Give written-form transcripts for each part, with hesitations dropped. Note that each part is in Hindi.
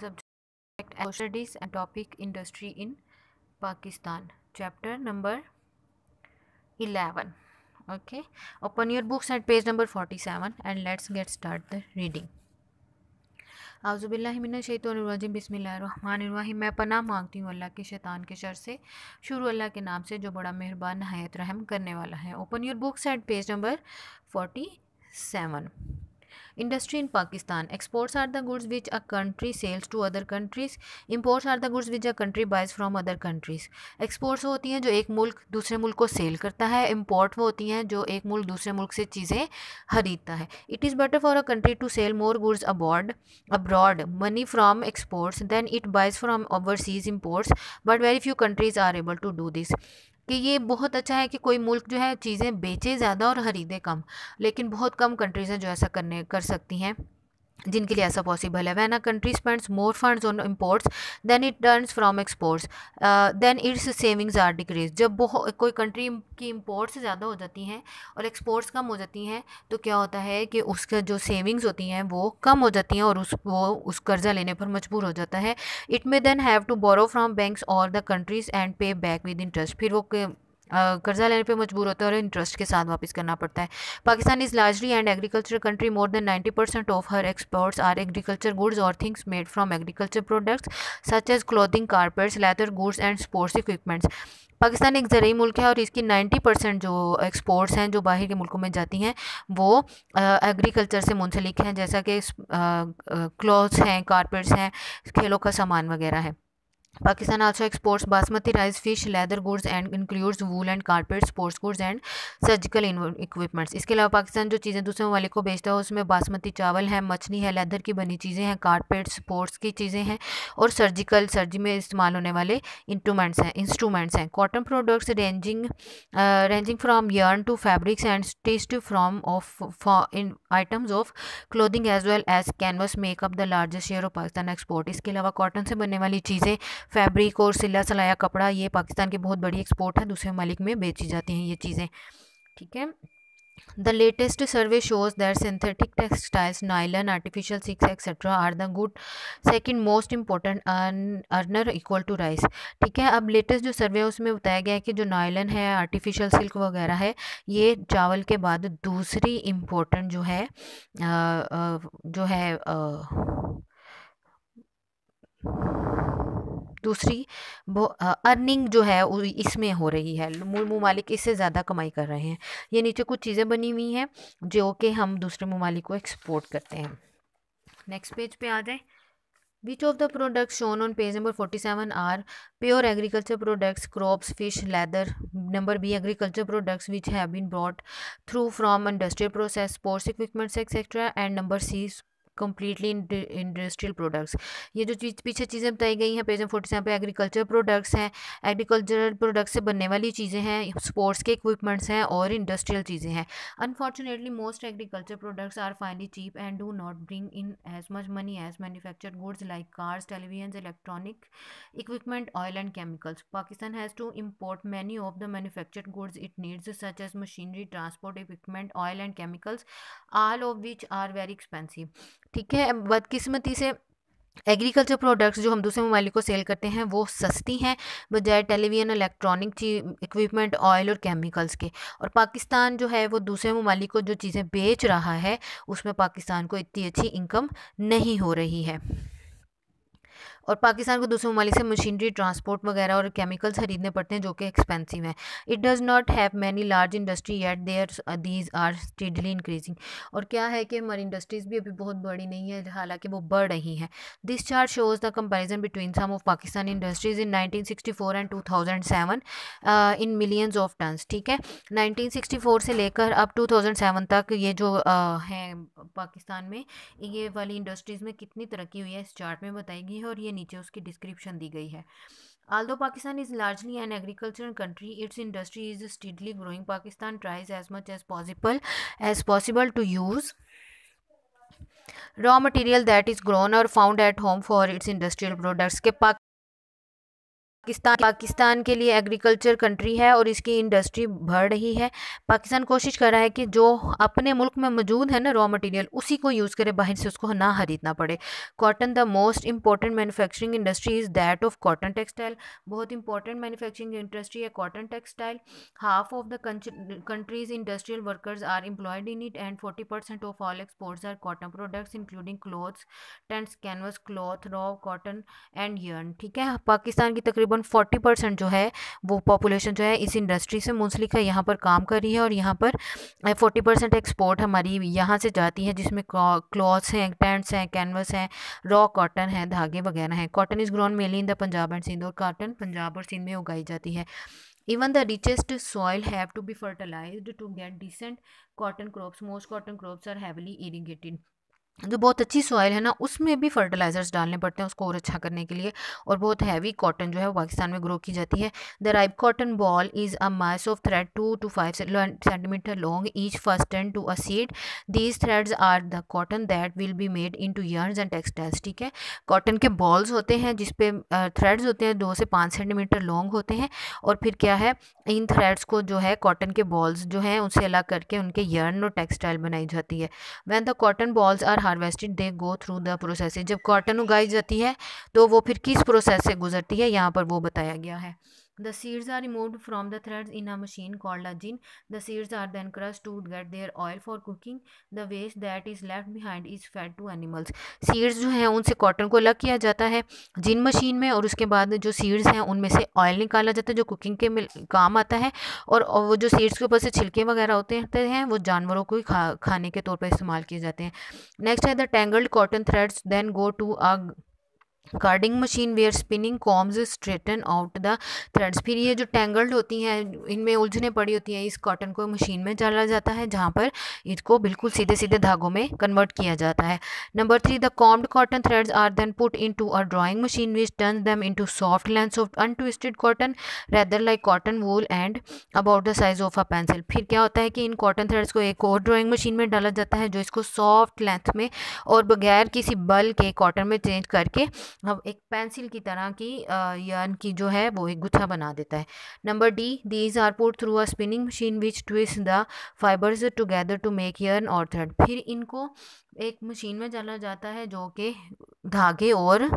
subject social studies and topic industry in Pakistan. Chapter number 11. Okay, open your books at page number 47 and let's get start the reading. आउज़ुबिल्लाहिमिनश्शैतानिर्रजीम बिस्मिल्लाहिर्रहमानिर्रहीम। मैं पनाह मांगती हूँ अल्लाह के शैतान के शर से। शुरू अल्लाह के नाम से जो बड़ा मेहरबान नहायत रहम करने वाला है। Open your books at page number 47. Industry in Pakistan. Exports are the goods which a country sells to other countries. Imports are the goods which a country buys from other countries. Exports होती हैं जो एक मुल्क दूसरे मुल्क को सेल करता है. Import वो होती हैं जो एक मुल्क दूसरे मुल्क से चीज़ें खरीदता है. It is better for a country to sell more goods abroad money from exports than it buys from overseas imports. But very few countries are able to do this. कि ये बहुत अच्छा है कि कोई मुल्क जो है चीज़ें बेचे ज़्यादा और ख़रीदे कम, लेकिन बहुत कम कंट्रीज़ हैं जो ऐसा कर सकती हैं, जिनके लिए ऐसा पॉसिबल है. When a country spends more funds on imports then it turns from exports then its savings are decrease. जब कोई कंट्री की इंपोर्ट्स ज़्यादा हो जाती हैं और एक्सपोर्ट्स कम हो जाती हैं तो क्या होता है कि उसका जो सेविंग्स होती हैं वो कम हो जाती हैं और उस कर्ज़ा लेने पर मजबूर हो जाता है. It may then have to borrow from banks और the countries and pay back with interest. फिर वो कर्जा लेने पे मजबूर होता है और इंटरेस्ट के साथ वापस करना पड़ता है. Pakistan is largely and agriculture country. More than 90% of her exports are agriculture goods और things made from agriculture products such as clothing, carpets, leather goods and sports equipments. Pakistan एक ज़रूरी मुल्क है और इसकी 90% जो एक्सपोर्ट्स हैं जो बाहर के मुल्कों में जाती हैं वो एग्रीकल्चर से मुंसलिक हैं, जैसा कि क्लॉथ्स हैं, कारपेट्स हैं, खेलों का सामान वगैरह है. Pakistan also exports basmati rice, fish, leather goods and includes wool and carpet, sports goods and surgical equipments. इसके अलावा पाकिस्तान जो चीज़ें दूसरे ममालिक को बेचता है उसमें बासमती चावल है, मछली है, लेदर की बनी चीज़ें हैं, कारपेट, स्पोर्ट्स की चीज़ें हैं और सर्जी में इस्तेमाल होने वाले इंस्ट्रूमेंट्स हैं. Cotton products ranging from yarn to fabrics and stitched from in items of clothing as well as canvas make up the largest share of Pakistan export. इसके अलावा कॉटन से बनने वाली चीज़ें, फैब्रिक और सिला सलाया कपड़ा, ये पाकिस्तान की बहुत बड़ी एक्सपोर्ट है, दूसरे ममालिक में बेची जाती हैं ये चीज़ें. ठीक है. The latest survey shows that synthetic textiles, nylon, artificial silks, etc. are the good second most important earner equal to rice. ठीक है. अब लेटेस्ट जो सर्वे है उसमें बताया गया है कि जो नायलन है, आर्टिफिशियल सिल्क वगैरह है, ये चावल के बाद दूसरी इम्पोर्टेंट दूसरी अर्निंग जो है इसमें हो रही है. ममालिक इससे ज़्यादा कमाई कर रहे हैं. ये नीचे कुछ चीज़ें बनी हुई हैं जो कि हम दूसरे ममालिक को एक्सपोर्ट करते हैं. नेक्स्ट पेज पे आ जाए. Which of the products shown on page number 47 are pure agriculture products, crops, fish, leather? Number B, agriculture products which have been brought through from industrial process, sports equipment, etc. And number C, completely industrial products. ये जो पीछे चीज़ें बताई गई हैं पेज 47 पे, एग्रीकल्चर प्रोडक्ट्स हैं, एग्रीकल्चरल प्रोडक्ट्स से बनने वाली चीज़ें हैं, स्पोर्ट्स के इक्विपमेंट्स हैं और इंडस्ट्रियल चीज़ें हैं. Unfortunately most agriculture products are finally cheap and do not bring in as much money as manufactured goods like cars, television, electronic equipment, oil and chemicals. Pakistan has to import many of the manufactured goods it needs such as machinery, transport equipment, oil and chemicals, all of which are very expensive. ठीक है. बदकिस्मती से एग्रीकल्चर प्रोडक्ट्स जो हम दूसरे ममालिक को सेल करते हैं वो सस्ती हैं बजाय टेलीविजन, इलेक्ट्रॉनिक इक्विपमेंट, ऑयल और केमिकल्स के. और पाकिस्तान जो है वो दूसरे ममालिक को जो चीज़ें बेच रहा है उसमें पाकिस्तान को इतनी अच्छी इनकम नहीं हो रही है. और पाकिस्तान को दूसरे ममालिक से मशीनरी, ट्रांसपोर्ट वगैरह और केमिकल्स खरीदने पड़ते हैं जो कि एक्सपेंसिव हैं. It does not have many large industry yet these are steadily increasing. और क्या है कि हमारी इंडस्ट्रीज़ भी अभी बहुत बड़ी नहीं है, हालांकि वो बढ़ रही हैं. This chart shows the comparison between some of Pakistan industries in 1964 and 2007 in millions of tons. ठीक है. 1964 से लेकर अब 2007 तक ये जो हैं पाकिस्तान में ये वाली इंडस्ट्रीज़ में कितनी तरक्की हुई है इस चार्ट में बताई गई है और ये नीचे उसकी डिस्क्रिप्शन दी गई है. Although Pakistan is largely an agricultural country, its industry is steadily growing. Pakistan tries as much as possible to use raw material that is grown or found at home for its industrial products. के पाकिस्तान के लिए एग्रीकल्चर कंट्री है और इसकी इंडस्ट्री बढ़ रही है। पाकिस्तान कोशिश कर रहा है कि जो अपने मुल्क में मौजूद है ना रॉ मटेरियल, उसी को यूज़ करे, बाहर से उसको ना खरीदना पड़े। Cotton, the most important manufacturing industry is that of cotton textile. बहुत इंपॉर्टेंट मैन्युफैक्चरिंग इंडस्ट्री है cotton textile. Half of the countries industrial workers are employed in it and 40% of all exports are cotton products including clothes, tents, canvas, cloth, raw cotton and yarn. ठीक है, पाकिस्तान की तकरीबन 40% जो है वो पॉपुलेशन जो है इस इंडस्ट्री से मुंसलिक है, यहाँ पर काम कर रही है। और यहाँ पर 40% एक्सपोर्ट हमारी यहाँ से जाती है, जिसमें क्लॉथ्स हैं, टेंट्स हैं, कैनवस हैं, रॉ कॉटन है, धागे वगैरह हैं। Cotton is grown mainly in the Punjab and Sindh, और कॉटन पंजाब और सिंध में उगाई जाती है। Even the richest soil have to be fertilized to get decent cotton crops. Most cotton crops are heavily irrigated. जो बहुत अच्छी सॉइल है ना, उसमें भी फर्टिलाइजर्स डालने पड़ते हैं उसको और अच्छा करने के लिए। और बहुत हैवी कॉटन जो है वो पाकिस्तान में ग्रो की जाती है। The ripe cotton boll is a mass of thread 2 to 5 centimetre long, each fasten to a seed. These threads are the cotton that will be made into yarns and textiles. ठीक है, कॉटन के बॉल्स होते हैं जिसपे थ्रेड्स होते हैं 2 से 5 सेंटीमीटर लॉन्ग होते हैं। और फिर क्या है, इन थ्रेड्स को जो है कॉटन के बॉल्स जो हैं उनसे अलग करके उनके yarn और टेक्सटाइल बनाई जाती है। When the cotton bolls are harvested they go through the process. जब कॉटन उगाई जाती है तो वो फिर किस प्रोसेस से गुजरती है, यहाँ पर वो बताया गया है। The seeds are removed from the threads in a machine called a gin. The seeds are then crushed to get their oil for cooking. The waste that is left behind is fed to animals. Seeds जो हैं उनसे कॉटन को अलग किया जाता है जिन मशीन में, और उसके बाद जो सीड्स हैं उनमें से ऑयल निकाला जाता है जो कुकिंग के काम आता है। और वो जो सीड्स के ऊपर से छिलके वगैरह होते हैं वो जानवरों को ही खाने के तौर पर इस्तेमाल किए जाते हैं। नेक्स्ट है the tangled cotton threads then go to a carding machine where spinning combs straighten out the threads. फिर ये जो टैंगल्ड होती हैं, इनमें उलझने पड़ी होती हैं, इस कॉटन को मशीन में डाला जाता है जहाँ पर इसको बिल्कुल सीधे सीधे धागों में कन्वर्ट किया जाता है। Number 3, the combed cotton threads are then put into a drawing machine which turns them into soft lengths of untwisted cotton rather like cotton wool and about the size of a pencil. फिर क्या होता है कि इन कॉटन थ्रेड्स को एक और ड्राइंग मशीन में डाला जाता है जो इसको सॉफ्ट लेंथ में और बगैर किसी बल के कॉटन में चेंज करके अब एक पेंसिल की तरह की yarn की जो है वो एक गुच्छा बना देता है। Number D, these are put through a spinning machine which twist the fibres together to make yarn और थ्रेड। फिर इनको एक मशीन में डाला जाता है जो कि धागे और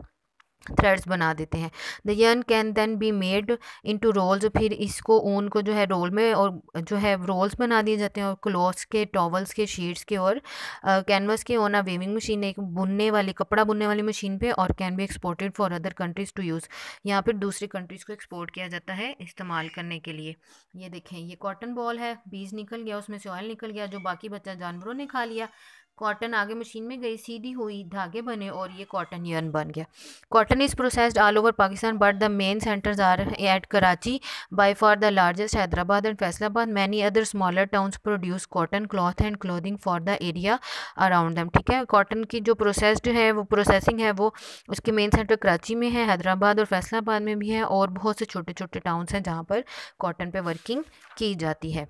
थ्रेड्स बना देते हैं। The yarn can then be made into rolls. फिर इसको ऊन को जो है रोल में और जो है रोल्स बना दिए जाते हैं, और क्लॉथ्स के, टॉवल्स के, शीट्स के और कैनवस के ऑन अ वीविंग मशीन, एक बुनने वाली, कपड़ा बुनने वाली मशीन पे। और can be exported for other countries to use. यहाँ पर दूसरी कंट्रीज़ को एक्सपोर्ट किया जाता है इस्तेमाल करने के लिए। ये देखें, ये कॉटन बॉल है, बीज निकल गया, उसमें से ऑयल निकल गया, जो बाकी बचा जानवरों ने खा लिया। कॉटन आगे मशीन में गई, सीधी हुई, धागे बने और ये कॉटन yarn बन गया। Cotton is processed all over Pakistan but the main centres are at Karachi, by far the largest Hyderabad and Faisalabad. Many other smaller towns produce cotton cloth and clothing for the area around them. ठीक है, कॉटन की जो प्रोसेस्ड है वो प्रोसेसिंग है वो उसके मेन सेंटर कराची में है, हैदराबाद और फैसलाबाद में भी है, और बहुत से छोटे छोटे टाउन्स हैं जहाँ पर कॉटन पे वर्किंग की जाती है।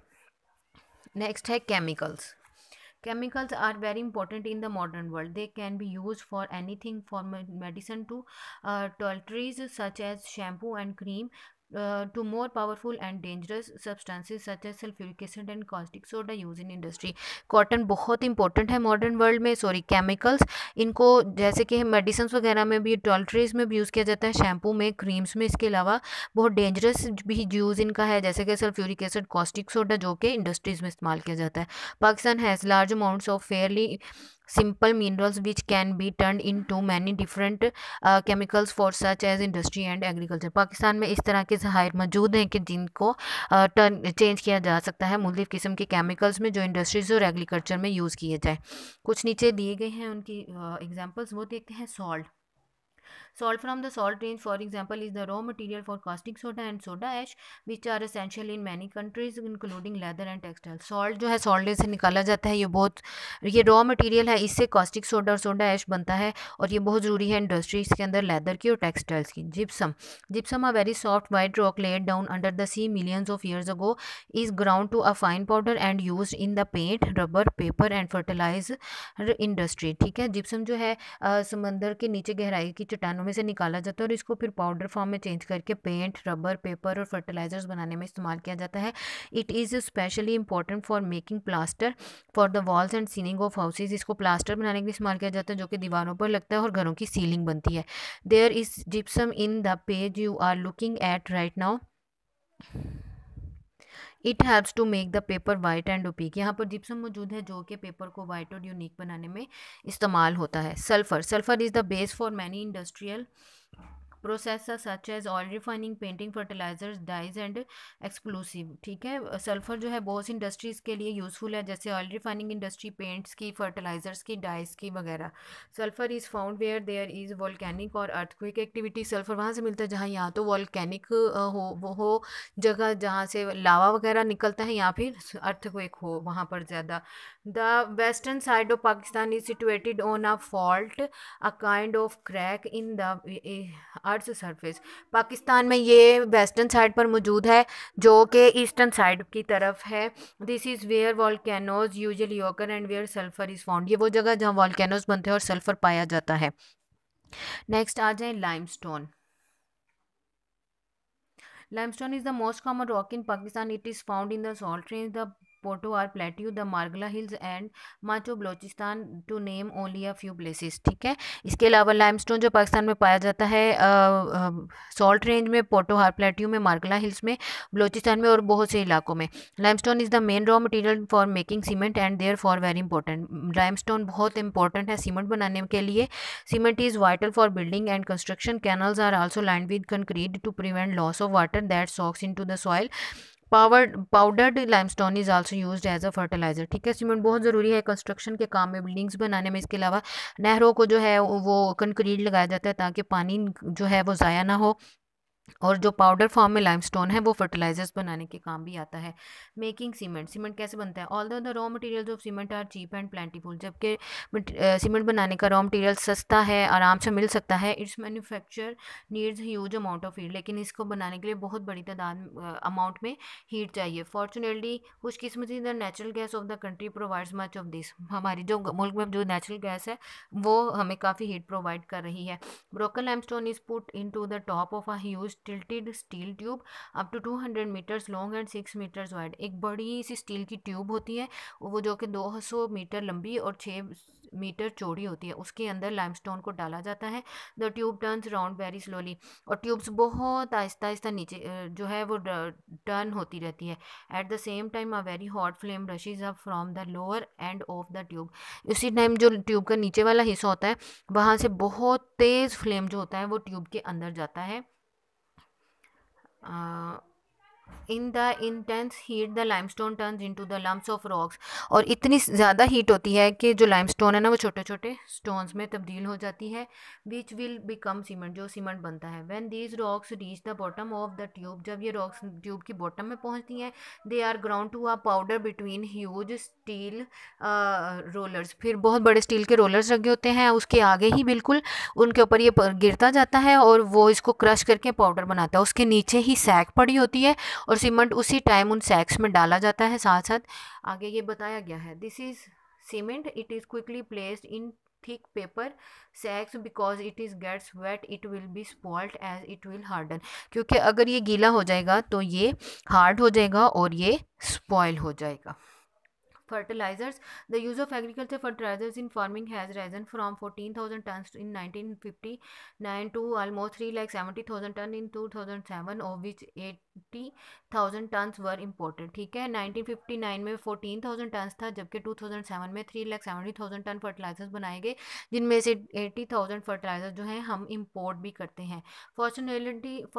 नेक्स्ट है chemicals. Chemicals are very important in the modern world. They can be used for anything from medicine to toiletries such as shampoo and cream, to more powerful and dangerous substances such as sulfuric acid and caustic soda used in industry. Cotton बहुत इंपॉर्टेंट है मॉडर्न वर्ल्ड में। केमिकल्स, इनको जैसे कि मेडिसिन वगैरह में भी, टॉयलेटरीज में भी यूज़ किया जाता है, शैम्पू में, क्रीम्स में। इसके अलावा बहुत डेंजरस भी यूज़ इनका है, जैसे कि सल्फ्यूरिक एसिड, कॉस्टिक सोडा, जो कि इंडस्ट्रीज़ में इस्तेमाल किया जाता है। Pakistan has large amounts of Fairlie simple minerals which can be turned into many different chemicals for such as industry and agriculture. Pakistan में इस तरह के ज़खायर मौजूद हैं कि जिनको टर्न चेंज किया जा सकता है मुख्तलिफ़ किस्म के केमिकल्स में, जो इंडस्ट्रीज़ और एग्रीकल्चर में यूज़ किए जाए। कुछ नीचे दिए गए हैं उनकी एग्जांपल्स, वो देखते हैं। Salt from the salt range, for example, is the raw material for caustic soda and soda ash, which are essential in many countries, including leather and textiles. Salt जो है salt से निकाला जाता है, ये रॉ मटेरियल है, इससे caustic soda और soda ash बनता है, और ये बहुत ज़रूरी है इंडस्ट्रीज़ के अंदर लेदर की और टेक्सटाइल्स की। Gypsum a very soft white rock laid down under the sea millions of years ago is ground to a fine powder and used in the paint, rubber, paper and fertilizer industry. ठीक है, जिप्सम जो है समंदर के नीचे गहराई की कीटाणु में से निकाला जाता है और इसको फिर पाउडर फॉर्म में चेंज करके पेंट, रबर, पेपर और फर्टिलाइजर्स बनाने में इस्तेमाल किया जाता है। It is specially important for making plaster for the walls and ceiling of houses. इसको प्लास्टर बनाने के लिए इस्तेमाल किया जाता है जो कि दीवारों पर लगता है और घरों की सीलिंग बनती है। There is gypsum in the page you are looking at right now. It helps to make the paper white and opaque. यहाँ पर जिप्सम मौजूद है जो कि पेपर को वाइट और यूनिक बनाने में इस्तेमाल होता है। Sulphur is the base for many industrial process such as oil refining, painting, fertilisers, dyes and explosive. ठीक है, सल्फर जो है बहुत सी इंडस्ट्रीज़ के लिए यूज़फुल है, जैसे ऑयल रिफाइनिंग इंडस्ट्री, पेंट्स की, फर्टिलाइजर्स की, डाइज की वगैरह। Sulphur is found where there is volcanic और अर्थक्वेक एक्टिविटी। सल्फर वहाँ से मिलता है जहाँ या तो वॉल्केनिक हो जगह जहाँ से लावा वगैरह निकलता है, या फिर अर्थक्वेक हो वहाँ पर ज़्यादा। The western side of Pakistan is situated on a fault, a kind of crack in the earth surface. Pakistan में ये वेस्टर्न साइड पर मौजूद है जो कि ईस्टर्न साइड की तरफ है। This is where volcanoes usually occur and where sulphur is found. ये वो जगह जहाँ वॉल्केनोज बनते हैं और सल्फर पाया जाता है। नेक्स्ट आ जाए limestone. Limestone is the most common rock in Pakistan. It is found in the Salt Range, the Potohar plateau, the Margalla hills and much of Balochistan, to name only a few places. ठीक है, इसके अलावा लाइमस्टोन जो पाकिस्तान में पाया जाता है सॉल्ट रेंज में, पोटोहार प्लेट्यू में, मार्गला हिल्स में, बलोचिस्तान में और बहुत से इलाकों में। Limestone is the main raw material for making cement and therefore very important. Limestone बहुत इंपॉर्टेंट है सीमेंट बनाने के लिए। Cement is vital for building and construction. Canals are also lined with concrete to prevent loss of water that soaks into the soil. Powdered limestone is also used as a fertiliser. ठीक है, सीमेंट बहुत ज़रूरी है कंस्ट्रक्शन के काम में, बिल्डिंग्स बनाने में। इसके अलावा नहरों को जो है वो कंक्रीट लगाया जाता है ताकि पानी जो है वो ज़ाया ना हो। और जो पाउडर फॉर्म में लाइमस्टोन है वो फर्टिलाइजर्स बनाने के काम भी आता है। Making cement. सीमेंट कैसे बनता है? All the raw materials of cement are cheap and plentiful. जबकि सीमेंट बनाने का रॉ मटेरियल सस्ता है, आराम से मिल सकता है। It's manufacture needs huge amount of heat. लेकिन इसको बनाने के लिए बहुत बड़ी तादाद अमाउंट में हीट चाहिए। फॉर्चुनेटली खुशकिस्मती the natural gas of the country provides much of this. हमारी जो मुल्क में जो नेचुरल गैस है वो हमें काफ़ी हीट प्रोवाइड कर रही है। Broken limestone is put into the top of a huge tilted steel tube up to 200 meters long and 6 meters wide। एक बड़ी सी स्टील की ट्यूब होती है वो जो कि 200 मीटर लंबी और 6 मीटर चौड़ी होती है, उसके अंदर लाइमस्टोन को डाला जाता है। The tube turns round very slowly. और ट्यूब्स बहुत आहिस्ता आहिस्ता नीचे जो है वो टर्न होती रहती है। At the same time a very hot flame rushes up from the lower end of the tube. उसी टाइम जो ट्यूब का नीचे वाला हिस्सा होता है वहाँ से बहुत तेज़ फ्लेम जो होता है वो ट्यूब के अंदर जाता है। In the intense heat the limestone turns into the lumps of rocks. और इतनी ज़्यादा हीट होती है कि जो लाइमस्टोन है ना वो छोटे छोटे स्टोन्स में तब्दील हो जाती है। विच विल बिकम सीमेंट, जो सीमेंट बनता है। When these rocks reach the bottom of the tube, जब ये रॉक्स ट्यूब की बॉटम में पहुंचती हैं, they are ground to a powder between huge steel rollers. फिर बहुत बड़े स्टील के रोलर्स लगे होते हैं उसके आगे ही, बिल्कुल उनके ऊपर ये गिरता जाता है और वो इसको क्रश करके पाउडर बनाता है। उसके नीचे ही सैक पड़ी होती है और सीमेंट उसी टाइम उन सैक्स में डाला जाता है। साथ साथ आगे ये बताया गया है, this is cement, it is quickly placed in thick paper sacks because it is gets wet it will be spoiled as it will harden. क्योंकि अगर ये गीला हो जाएगा तो ये हार्ड हो जाएगा और ये स्पॉइल हो जाएगा। Fertilizers. The use of agriculture fertilizers in farming has risen from 14,000 tons in 1959 to almost 3,70,000 tons in 2007, of which 80,000 tons were imported। ठीक है, 1959 में 14,000 tons था जबकि 2007 में 3,70,000 टन फर्टिलाइजर्स बनाए गए, जिनमें से 80,000 फर्टिलाइजर जो हैं हम इम्पोर्ट भी करते हैं।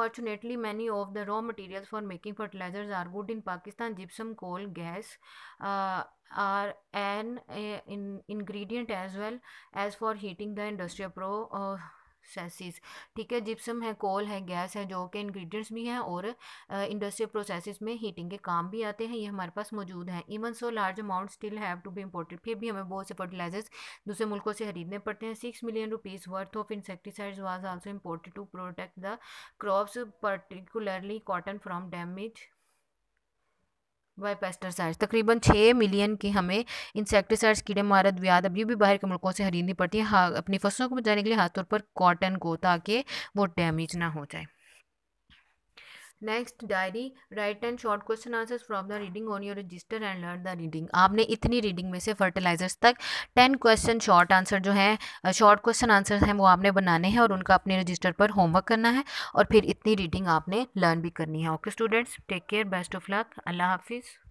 Fortunately many of the raw materials for making fertilizers are good in Pakistan. Gypsum, coal, gas are an ingredient as well as for heating the industrial processes. ठीक है, जिप्सम है, कोल है, गैस है, जो कि इंग्रेडिएंट्स भी हैं और इंडस्ट्रियल प्रोसेसेस में हीटिंग के काम भी आते हैं। ये हमारे पास मौजूद हैं। Even so large amount still have to be imported. फिर भी हमें बहुत से फर्टिलाइजर्स दूसरे मुल्कों से खरीदने पड़ते हैं। 6 million rupees worth of insecticides was also imported to protect the crops, particularly cotton, from damage by pesticides. तकरीबन 6 मिलियन की हमें इंसेक्टिसाइड्स, कीड़े मारद व्याध अभी भी बाहर के मुल्कों से खरीदनी पड़ती है, हाँ, अपनी फसलों को बचाने के लिए, खासतौर पर कॉटन को, ताकि वो डैमेज ना हो जाए। Next, diary, right and short question answers from the reading on your register and learn the reading. आपने इतनी रीडिंग में से फर्टिलाइजर्स तक 10 क्वेश्चन शॉर्ट आंसर जो है, शॉर्ट क्वेश्चन आंसर हैं, वो आपने बनाने हैं और उनका अपने रजिस्टर पर होमवर्क करना है, और फिर इतनी रीडिंग आपने लर्न भी करनी है। Okay students, take care, best of luck, अल्लाह हाफिज़।